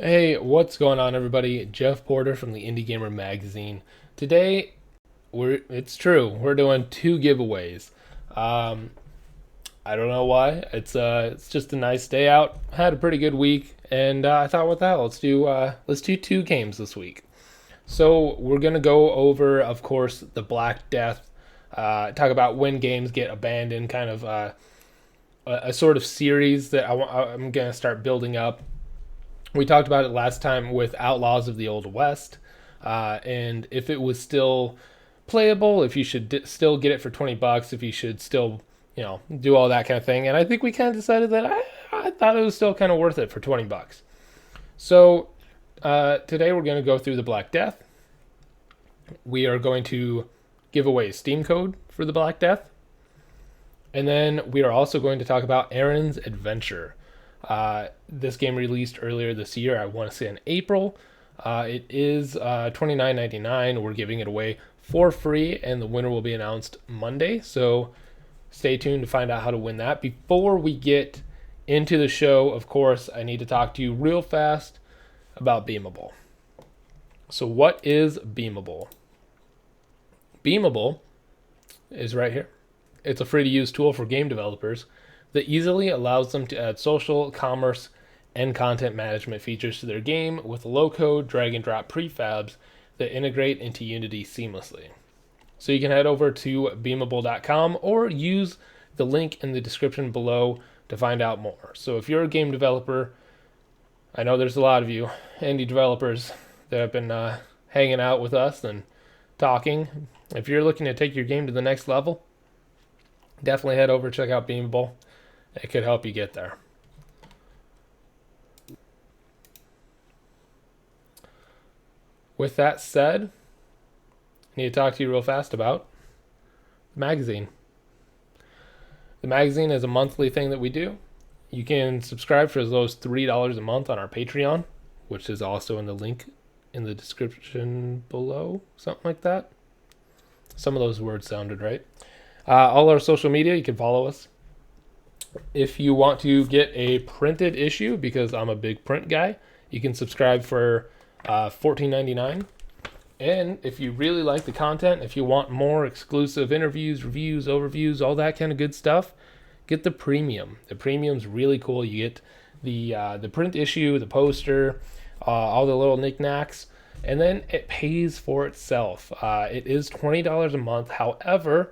Hey, what's going on, everybody? Jeff Porter from the Indie Gamer magazine. Today, it's true, we're doing two giveaways. Um, I don't know why. It's just a nice day out. Had a pretty good week, and I thought, what the hell? Let's do two games this week. So we're gonna go over, of course, the Black Death. Talk about when games get abandoned, kind of a sort of series that I'm gonna start building up. We talked about it last time with Outlaws of the Old West, and if it was still playable, if you should still get it for $20, if you should still, do all that kind of thing. And I think we kind of decided that I thought it was still kind of worth it for $20. So today we're going to go through the Black Death. We are going to give away a Steam code for the Black Death. And then we are also going to talk about Aron's Adventure. This game released earlier this year. I want to say in April. It is $29.99. We're giving it away for free, and the winner will be announced Monday. So stay tuned to find out how to win that. Before we get into the show, of course, I need to talk to you real fast about Beamable. So what is Beamable? Beamable is right here. It's a free-to-use tool for game developers that easily allows them to add social, commerce, and content management features to their game with low-code drag-and-drop prefabs that integrate into Unity seamlessly. So you can head over to beamable.com or use the link in the description below to find out more. So if you're a game developer, I know there's a lot of you indie developers that have been hanging out with us and talking. If you're looking to take your game to the next level, definitely head over, check out Beamable. It could help you get there. With that said, I need to talk to you real fast about the magazine. The magazine is a monthly thing that we do. You can subscribe for as low as $3 a month on our Patreon, which is also in the link in the description below, something like that. Some of those words sounded right. All our social media, you can follow us. If you want to get a printed issue, because I'm a big print guy, you can subscribe for $14.99. And if you really like the content, if you want more exclusive interviews, reviews, overviews, all that kind of good stuff, get the premium. The premium's really cool. You get the print issue, the poster, all the little knickknacks, and then it pays for itself. It is $20 a month. However,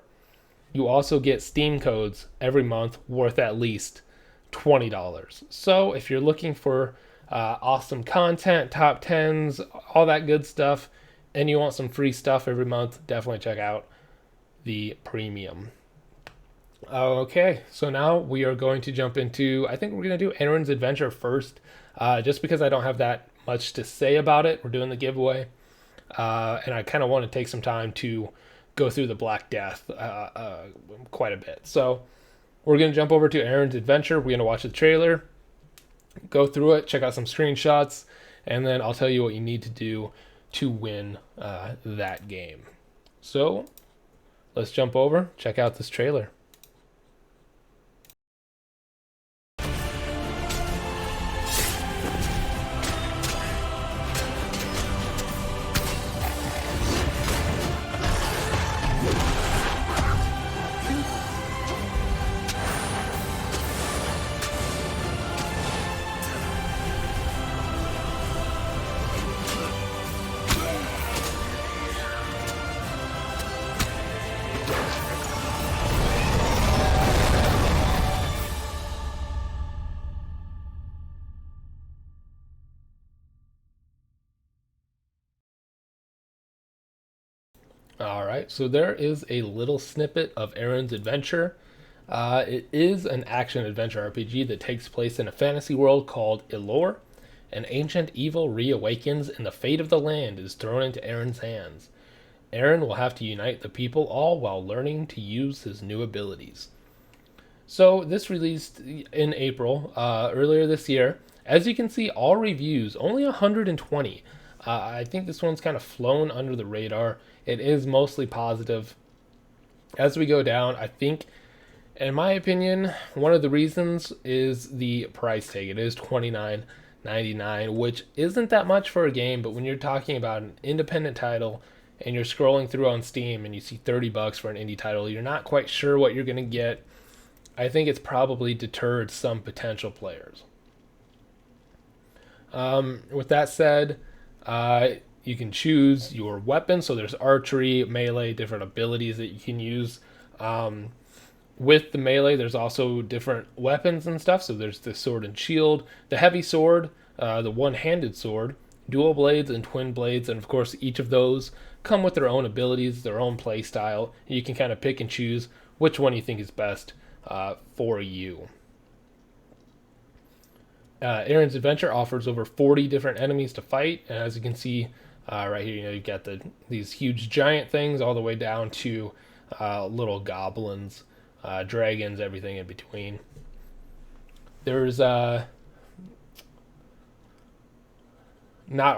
you also get Steam codes every month worth at least $20. So if you're looking for awesome content, top 10s, all that good stuff, and you want some free stuff every month, definitely check out the premium. Okay, so now we are going to jump into, I think we're going to do Aron's Adventure first, just because I don't have that much to say about it. We're doing the giveaway, and I kind of want to take some time to go through the Black Death quite a bit. So we're going to jump over to Aron's Adventure. We're going to watch the trailer, go through it, check out some screenshots, and then I'll tell you what you need to do to win that game. So let's jump over, check out this trailer. All right, so there is a little snippet of Aron's Adventure. It is an action adventure RPG that takes place in a fantasy world called Elor. An ancient evil reawakens, and the fate of the land is thrown into Aron's hands. Aron will have to unite the people, all while learning to use his new abilities. So this released in April, earlier this year. As you can see, all reviews, only 120. I think this one's kind of flown under the radar. It is mostly positive. As we go down, I think, in my opinion, one of the reasons is the price tag. It is $29. $9.99, which isn't that much for a game, but when you're talking about an independent title and you're scrolling through on Steam and you see $30 for an indie title, you're not quite sure what you're going to get. I think it's probably deterred some potential players. With that said, you can choose your weapon. So there's archery, melee, different abilities that you can use. With the melee, there's also different weapons and stuff. So there's the sword and shield, the heavy sword, the one-handed sword, dual blades, and twin blades. And of course, each of those come with their own abilities, their own play style. You can kind of pick and choose which one you think is best for you. Aron's Adventure offers over 40 different enemies to fight, and as you can see right here, you've got these huge giant things all the way down to little goblins, dragons, everything in between. There's not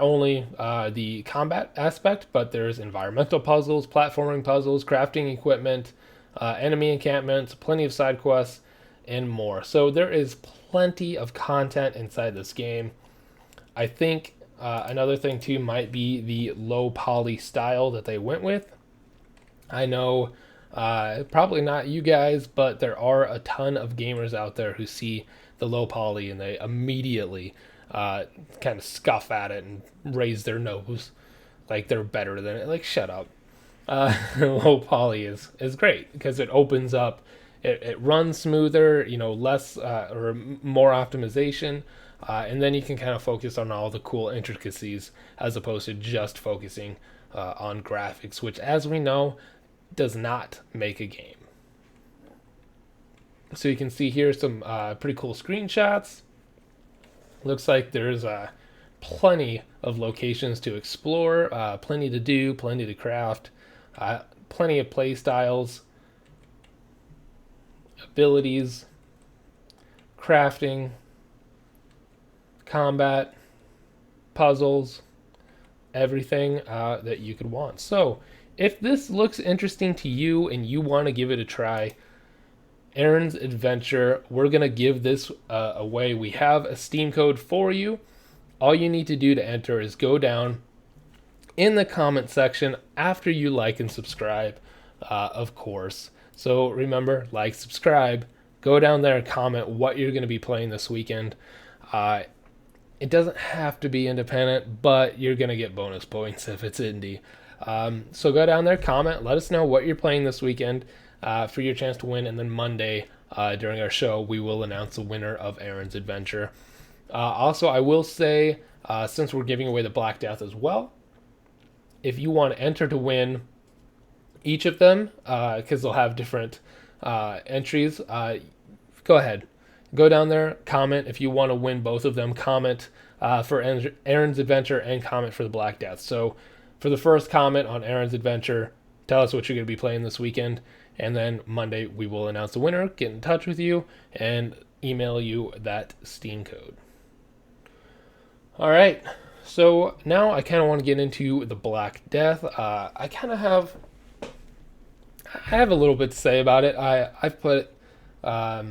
only the combat aspect, but there's environmental puzzles, platforming puzzles, crafting equipment, enemy encampments, plenty of side quests, and more. So there is plenty of content inside this game. I think another thing too might be the low poly style that they went with. I know probably not you guys, but there are a ton of gamers out there who see the low poly and they immediately kind of scoff at it and raise their nose like they're better than it. Like, shut up. Low poly is great because it opens up, it runs smoother, less or more optimization, and then you can kind of focus on all the cool intricacies as opposed to just focusing on graphics, which, as we know, does not make a game. So you can see here some pretty cool screenshots. Looks like there's plenty of locations to explore, plenty to do, plenty to craft, plenty of play styles, abilities, crafting, combat, puzzles, everything that you could want. So if this looks interesting to you and you want to give it a try, Aron's Adventure, we're going to give this away. We have a Steam code for you. All you need to do to enter is go down in the comment section after you like and subscribe, of course. So remember, like, subscribe, go down there and comment what you're going to be playing this weekend. It doesn't have to be independent, but you're going to get bonus points if it's indie. So go down there, comment, let us know what you're playing this weekend for your chance to win. And then Monday, during our show, we will announce the winner of Aron's Adventure. Also, I will say, since we're giving away the Black Death as well, if you want to enter to win each of them, because they'll have different entries, go ahead. Go down there, comment. If you want to win both of them, comment for Aron's Adventure and comment for the Black Death. So for the first comment on Aron's Adventure, tell us what you're going to be playing this weekend. And then Monday, we will announce the winner, get in touch with you, and email you that Steam code. All right. So now I kind of want to get into the Black Death. I have a little bit to say about it. I've put, I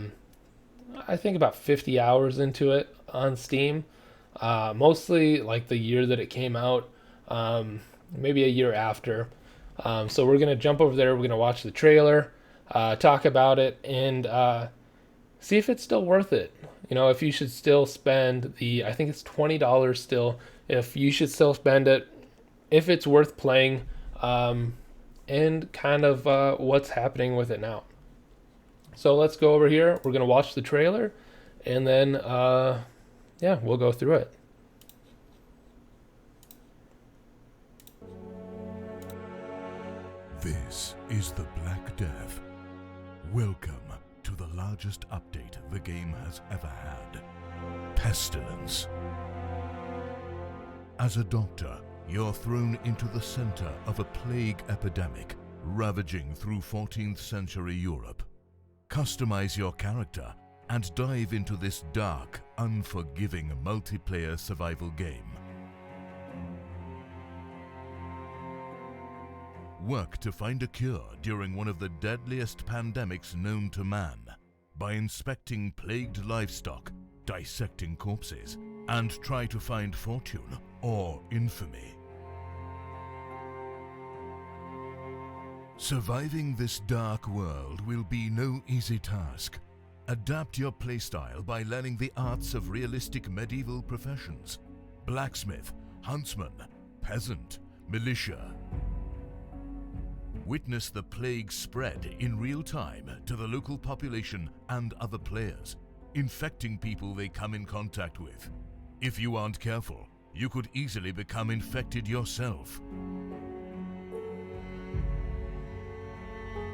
think about 50 hours into it on Steam. Mostly like the year that it came out, maybe a year after. So we're going to jump over there. We're going to watch the trailer, talk about it, and see if it's still worth it. If you should still spend I think it's $20 still, if you should still spend it, if it's worth playing, and kind of what's happening with it now. So let's go over here. We're going to watch the trailer, and then, we'll go through it. This is the Black Death. Welcome to the largest update the game has ever had. Pestilence. As a doctor, you're thrown into the center of a plague epidemic ravaging through 14th century Europe. Customize your character and dive into this dark, unforgiving multiplayer survival game. Work to find a cure during one of the deadliest pandemics known to man by inspecting plagued livestock, dissecting corpses, and try to find fortune or infamy. Surviving this dark world will be no easy task. Adapt your playstyle by learning the arts of realistic medieval professions: blacksmith, huntsman, peasant, militia. Witness the plague spread in real time to the local population and other players, infecting people they come in contact with. If you aren't careful, you could easily become infected yourself.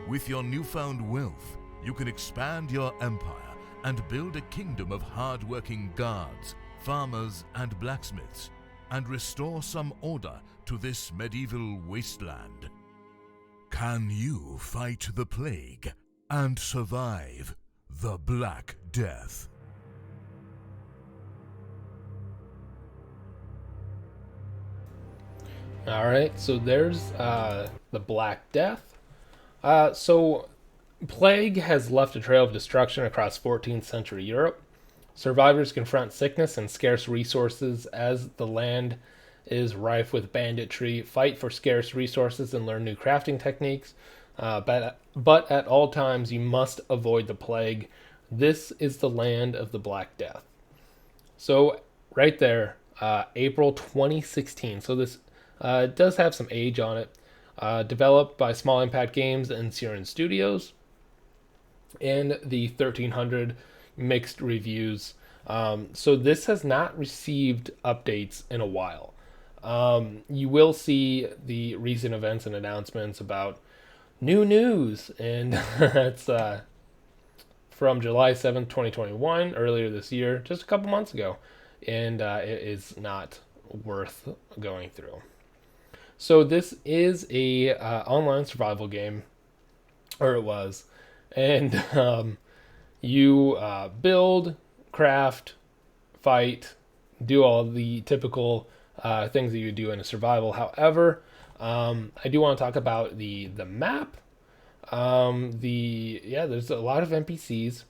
With your newfound wealth, you can expand your empire and build a kingdom of hard-working guards, farmers, and blacksmiths, and restore some order to this medieval wasteland. Can you fight the plague and survive the Black Death? All right, so there's the Black Death. So plague has left a trail of destruction across 14th century Europe. Survivors confront sickness and scarce resources as the land is rife with banditry, fight for scarce resources, and learn new crafting techniques. But at all times, you must avoid the plague. This is the land of the Black Death. So, right there, April 2016. So, this does have some age on it. Developed by Small Impact Games and Siren Studios. And the 1300 mixed reviews. So, this has not received updates in a while. You will see the recent events and announcements about new news, and that's from July 7th, 2021, earlier this year, just a couple months ago, and it is not worth going through. So this is a online survival game, or it was, and you build, craft, fight, do all the typical things that you do in a survival. However, I do want to talk about the map. There's a lot of NPCs,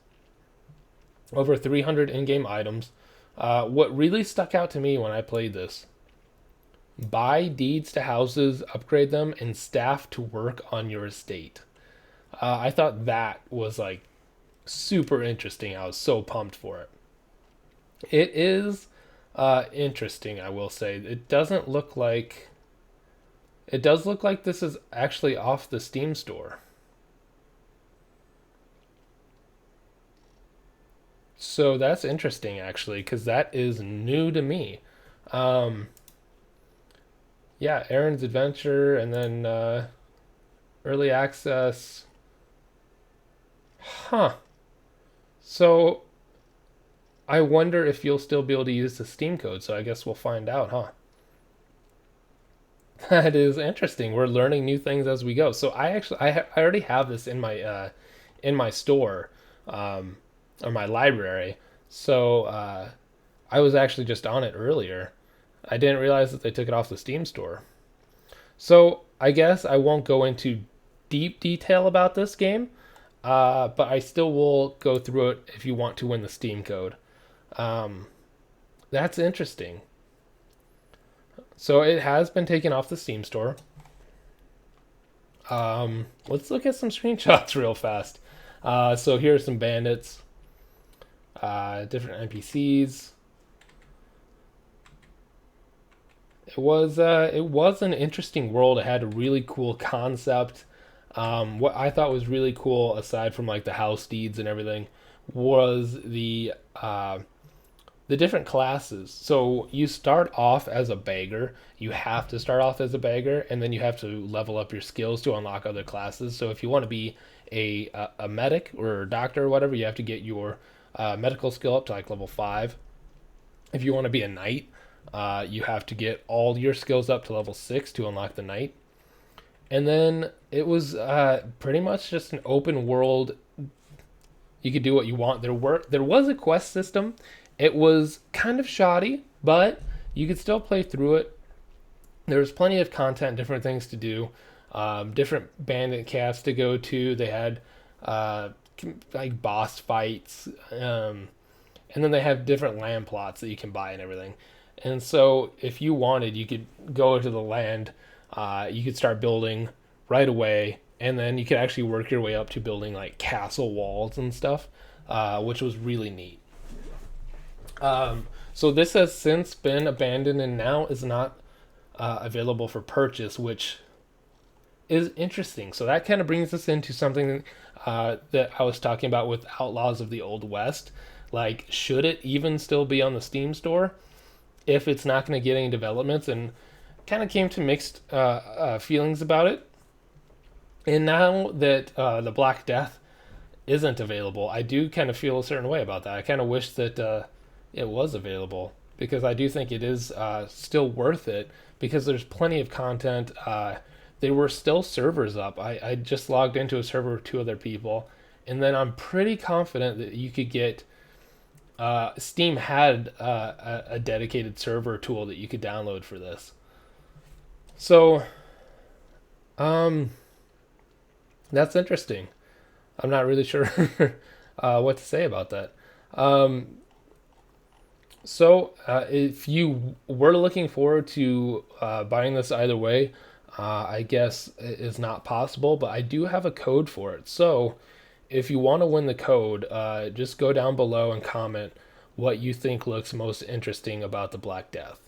over 300 in-game items. What really stuck out to me when I played this: buy deeds to houses, upgrade them, and staff to work on your estate. I thought that was like super interesting. I was so pumped for it. It is interesting, I will say. It does look like this is actually off the Steam store. So that's interesting, actually, because that is new to me. Aron's Adventure, and then early access. So I wonder if you'll still be able to use the Steam code, so I guess we'll find out, huh? That is interesting. We're learning new things as we go. So I already have this in my store, or my library. So I was actually just on it earlier. I didn't realize that they took it off the Steam store. So I guess I won't go into deep detail about this game, but I still will go through it if you want to win the Steam code. That's interesting. So it has been taken off the Steam store. Let's look at some screenshots real fast. So here are some bandits, different NPCs. It was an interesting world. It had a really cool concept. What I thought was really cool, aside from like the house deeds and everything, was the different classes. So you start off as a beggar. You have to start off as a beggar, and then you have to level up your skills to unlock other classes. So if you want to be a medic or a doctor or whatever, you have to get your medical skill up to like level 5. If you want to be a knight, you have to get all your skills up to level 6 to unlock the knight. And then it was pretty much just an open world. You could do what you want. There was a quest system. It was kind of shoddy, but you could still play through it. There was plenty of content, different things to do, different bandit camps to go to. They had like boss fights. And then they have different land plots that you can buy and everything. And so if you wanted, you could go to the land, you could start building right away, and then you could actually work your way up to building like castle walls and stuff, which was really neat. So this has since been abandoned and now is not available for purchase, which is interesting. So that kind of brings us into something that I was talking about with Outlaws of the Old West. Like, should it even still be on the Steam store if it's not going to get any developments? And kind of came to mixed feelings about it. And now that the Black Death isn't available, I do kind of feel a certain way about that. I kind of wish that it was available, because I do think it is still worth it, because there's plenty of content. There were still servers up. I just logged into a server with two other people, and then I'm pretty confident that you could get. Steam had a dedicated server tool that you could download for this. So, that's interesting. I'm not really sure what to say about that. If you were looking forward to buying this either way, I guess it is not possible, but I do have a code for it. So if you want to win the code, just go down below and comment what you think looks most interesting about the Black Death.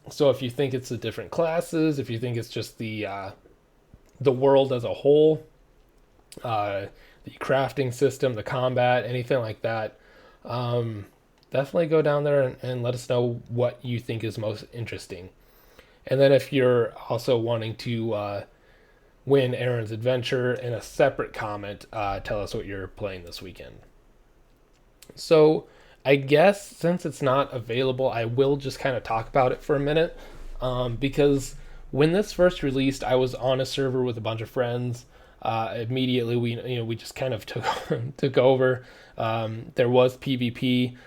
So if you think it's the different classes, if you think it's just the world as a whole, the crafting system, the combat, anything like that, definitely go down there and let us know what you think is most interesting. And then if you're also wanting to win Aron's adventure, in a separate comment, tell us what you're playing this weekend. So I guess since it's not available, I will just kind of talk about it for a minute, because when this first released, I was on a server with a bunch of friends. Immediately, we just kind of took over. There was PvP,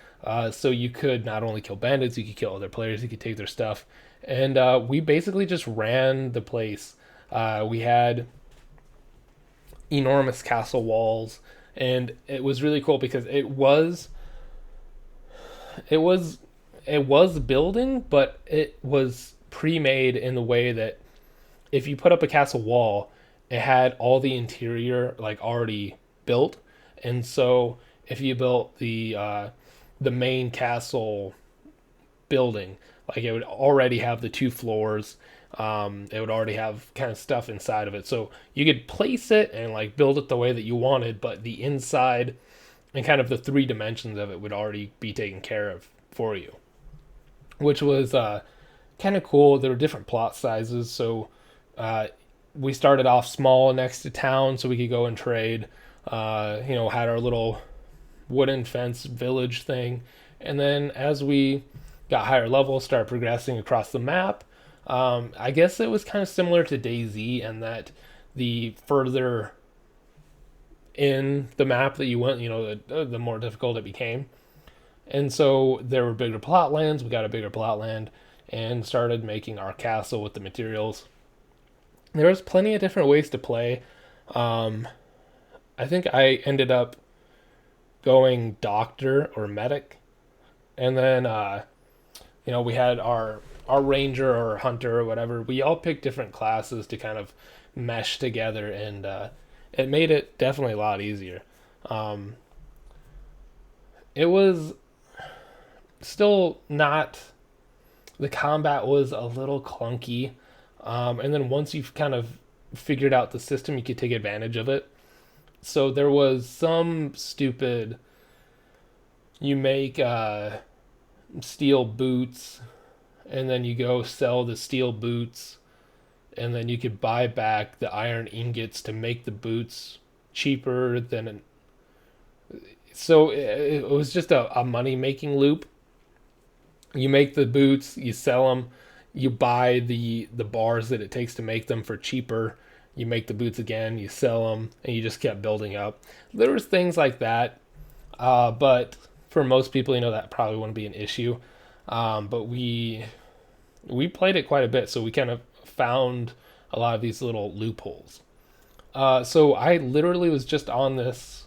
so you could not only kill bandits, you could kill other players, you could take their stuff, and we basically just ran the place. We had enormous castle walls, and it was really cool because it was building, but it was pre-made in the way that if you put up a castle wall, it had all the interior like already built. And so if you built the main castle building, like it would already have the 2 floors. It would already have kind of stuff inside of it, so you could place it and like build it the way that you wanted, but the inside and kind of the 3 dimensions of it would already be taken care of for you, which was kind of cool. There were different plot sizes, so we started off small next to town so we could go and trade. Had our little wooden fence village thing, and then as we got higher levels, started progressing across the map. I guess it was kind of similar to DayZ, and that the further in the map that you went, the more difficult it became. And so there were bigger plot lands. We got a bigger plot land and started making our castle with the materials. There was plenty of different ways to play. I think I ended up going doctor or medic, and then we had our ranger or hunter or whatever. We all picked different classes to kind of mesh together, and it made it definitely a lot easier. It was still not, the combat was a little clunky, and then once you've kind of figured out the system, you could take advantage of it. So there was some stupid, you make steel boots, and then you go sell the steel boots, and then you could buy back the iron ingots to make the boots cheaper than so it was just a money making loop. You make the boots, you sell them, you buy the bars that it takes to make them for cheaper, you make the boots again, you sell them, and you just kept building up. There was things like that, but for most people, that probably wouldn't be an issue. But we played it quite a bit, so we kind of found a lot of these little loopholes. So I literally was just on this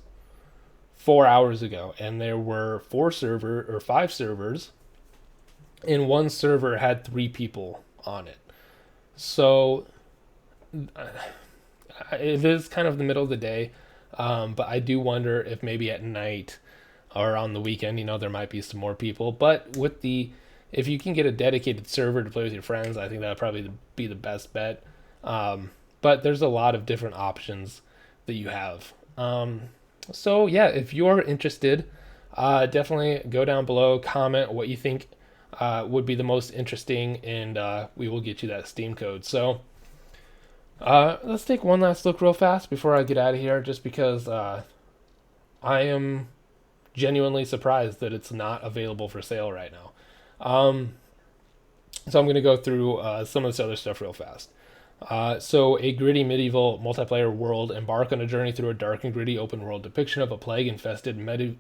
4 hours ago, and there were 5 servers, and one server had 3 people on it. So it is kind of the middle of the day, but I do wonder if maybe at night or on the weekend, there might be some more people. But if you can get a dedicated server to play with your friends, I think that would probably be the best bet. But there's a lot of different options that you have. So yeah, if you're interested, definitely go down below, comment what you think would be the most interesting, and we will get you that Steam code. So let's take one last look real fast before I get out of here, just because I am genuinely surprised that it's not available for sale right now. So I'm going to go through some of this other stuff real fast. So a gritty medieval multiplayer world. Embark on a journey through a dark and gritty open world depiction of a plague-infested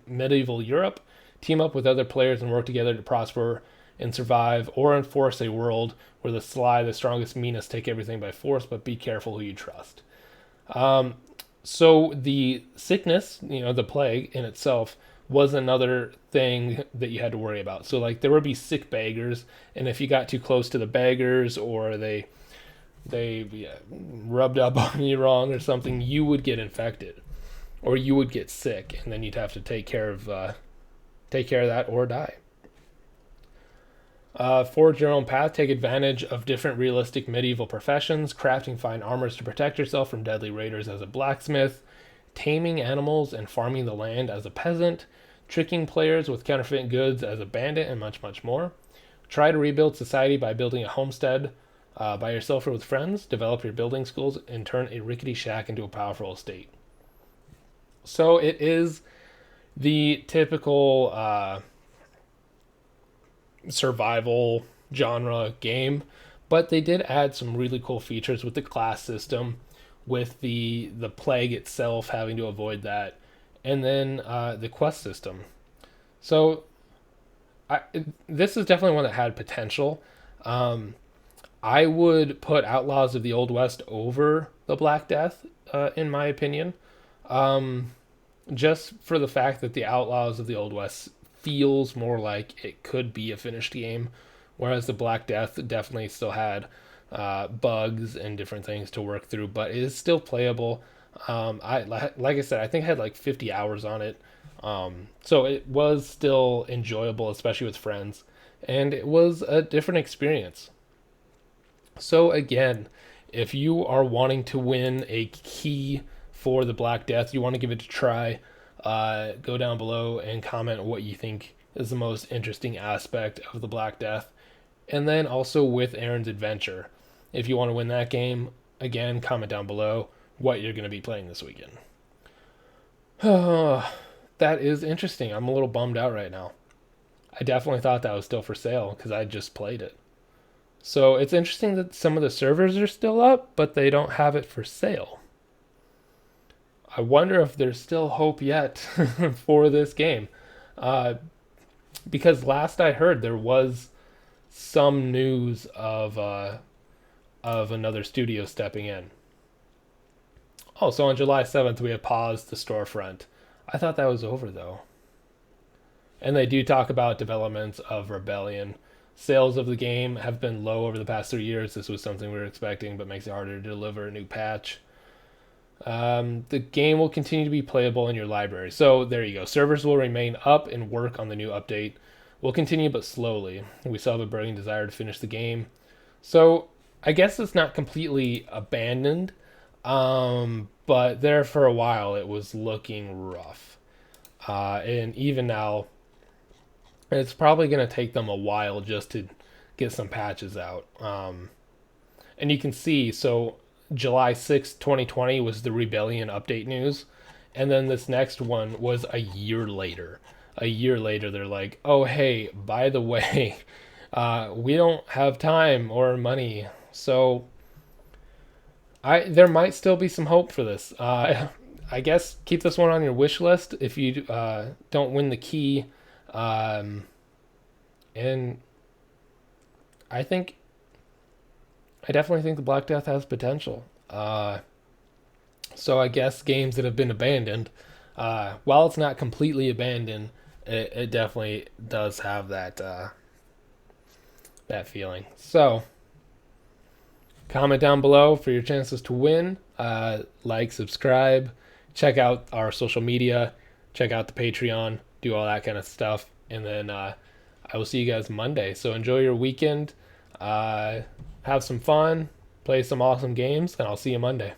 medieval Europe. Team up with other players and work together to prosper and survive, or enforce a world where the sly, the strongest, meanest take everything by force, but be careful who you trust. So the sickness, the plague in itself, was another thing that you had to worry about. So like there would be sick beggars, and if you got too close to the beggars, or they rubbed up on you wrong or something, you would get infected, or you would get sick, and then you'd have to take care of that or die. Forge your own path. Take advantage of different realistic medieval professions, crafting fine armors to protect yourself from deadly raiders as a blacksmith, taming animals and farming the land as a peasant, tricking players with counterfeit goods as a bandit, and much, much more. Try to rebuild society by building a homestead by yourself or with friends. Develop your building skills and turn a rickety shack into a powerful estate. So it is the typical survival genre game, but they did add some really cool features with the class system, with the plague itself, having to avoid that, and then the quest system. So this is definitely one that had potential. I would put Outlaws of the Old West over the Black Death, in my opinion, just for the fact that the Outlaws of the Old West feels more like it could be a finished game, whereas the Black Death definitely still had bugs and different things to work through, but it is still playable. Like I said, I think I had like 50 hours on it, so it was still enjoyable, especially with friends, and it was a different experience. So again, if you are wanting to win a key for the Black Death, you want to give it a try, go down below and comment what you think is the most interesting aspect of the Black Death. And then also with Aron's Adventure, if you want to win that game, again, comment down below what you're going to be playing this weekend. That is interesting. I'm a little bummed out right now. I definitely thought that was still for sale because I just played it. So it's interesting that some of the servers are still up, but they don't have it for sale. I wonder if there's still hope yet for this game. Because last I heard, there was some news of another studio stepping in. Oh, so on July 7th, we have paused the storefront. I thought that was over, though. And they do talk about developments of Rebellion. Sales of the game have been low over the past 3 years. This was something we were expecting, but makes it harder to deliver a new patch. The game will continue to be playable in your library. So there you go. Servers will remain up and work on the new update. We'll continue, but slowly. We still have a burning desire to finish the game. So I guess it's not completely abandoned, but there for a while it was looking rough. And even now, it's probably going to take them a while just to get some patches out. And you can see, so July 6th, 2020 was the Rebellion update news. And then this next one was a year later. A year later, they're like, oh, hey, by the way, we don't have time or money. So there might still be some hope for this. I guess keep this one on your wish list if you don't win the key. And I definitely think the Black Death has potential. So I guess games that have been abandoned, While it's not completely abandoned, it definitely does have that feeling. So comment down below for your chances to win. Like, subscribe, check out our social media, check out the Patreon, do all that kind of stuff. And then I will see you guys Monday. So enjoy your weekend, have some fun, play some awesome games, and I'll see you Monday.